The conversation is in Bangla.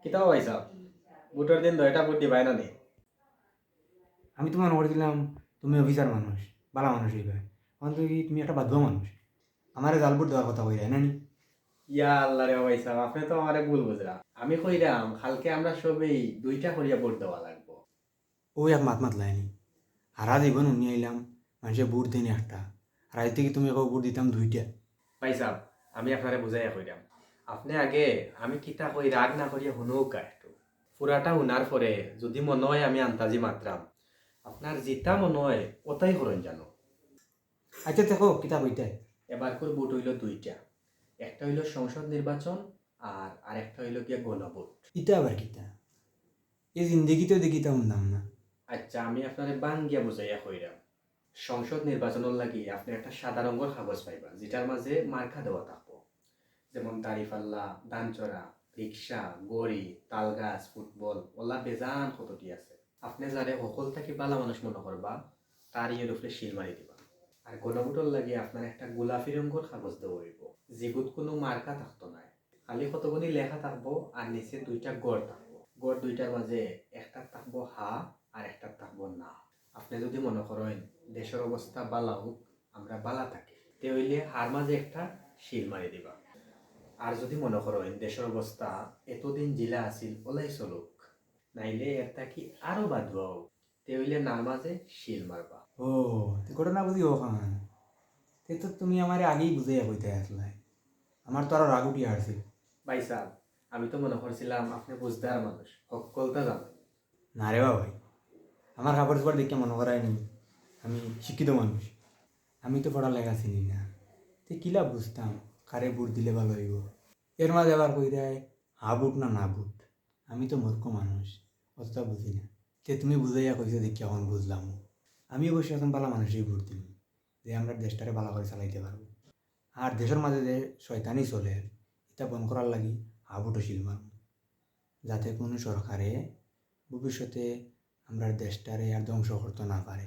কিতাও পাইছা বুটের দিন দয়টা বুট দিবাই না নি? আমি তো মনে করছিলাম তুমি অফিসার মানুষ, বালা মানুষ হইবে। এখন তুমি একটা বাধ্য মানুষ, আমারে জাল ভোট দেওয়ার কথা কইরা না নি? ইয়া আল্লাহ রে পাইছা, আপনি তো আমারে ভুল বুঝরা। আমি কইরাম কালকে আমরা সবেই দুইটা করিয়া ভোট দেওয়া লাগবো। ও এক মাত মাত লাইনি, হারা জীবন উনি আইলাম, মানুষে ভোট দিন একটা, আর আজ থেকে তুমি ভোট দিতাম দুইটা। পাইছা, আমি আপনারে বুঝাইয়া কইরাম। আপনি আগে আমি কিতা কই রাগ না করিয়া শুনুকা একটু। পুরাটা শুনার পরে যদি মনে হয় আমি আন্তাজি মাত্রাম, আপনার যেটা মনে হয় ওটাই করেন জানো। আচ্ছা দেখো কিতা কইতে। এবার করে ভোট হইল দুইটা, একটা হইল সংসদ নির্বাচন আর আরেকটা হইল গিয়া গণভোট। ইটা আবার কিতা? এই জিন্দিগিতেও দেখিতা শুনলাম না। আচ্ছা আমি আপনারে বাঙ্গিয়া বুঝাইয়া কইরাম। সংসদ নির্বাচনের লাগি আপনি একটা সাদা রঙের কাগজ পাইবা, যেটার মাঝে মার্কা দেওয়া থাকবো, যেমন দাড়িপাল্লা, দানচড়া, রিক্সা, গড়ি, তালগাছ, ফুটবল, ওলা বেজান কতটি আছে। আপনি যারে সকল থাকি বালা মানুষ মনে করবা তার ইয়ের উপরে শিল মারি দিবা। আর গণভোটের লাগে আপনার একটা গোলাপি রঙের কাগজ দেওয়া হইব, যেগুত কোনো মার্কা থাকতো না, খালি কতগুলি লেখা থাকবো আর নিচে দুইটা গড় থাকবো। গড় দুইটার মাঝে একটা থাকবো হা আর একটা থাকবো না। আপনি যদি মনে করেন দেশের অবস্থা বালা হোক, আমরা বালা থাকি, তে হইলে হার মাঝে একটা শিল মারি দিবা। আর যদি মনে করেন দেশের অবস্থা এতদিন জিলা আছিল ওলাই চলুক, নাইলে এর থাকি আরো বাধুয়া হোক, তে হইলে নার মাঝে শিল মারবা। ও, ঘটনা বুঝি ও খান, তে তো তুমি আমারে আগেই বুঝাইয়া কইতে আসলে, আমার তো আরো রাগ উঠিয়া আসছিল। ভাই সাহেব, আমি তো মনে করছিলাম আপনি বুঝদার মানুষ, সকলটা জানেন। না রে ভাই, আমার খাবার দাবার দেখে মনে করায়নি আমি শিক্ষিত মানুষ। আমি তো পড়ালেখা চিনি না, তে কিলা বুঝতাম কারে ভোট দিলে ভালো হইব। এর মাঝে আবার কই দেয় হা ভোট না না ভোট। আমি তো মূর্খ মানুষ, অতটা বুঝি না। তে তুমি বুঝাইয়া কইছো দেখি এখন বুঝলাম। আমি অবশ্য এখন ভালো মানুষই ভোট দিই, যে আমরা দেশটারে ভালো করে চালাইতে পারবো। আর দেশের মাঝে যে শয়তানি চলে, এটা বন্ধ করার লাগি হা ভোটও শিল মারব, যাতে কোনো সরকারে ভবিষ্যতে আমরা দেশটারে আর ধ্বংস করতে না পারে।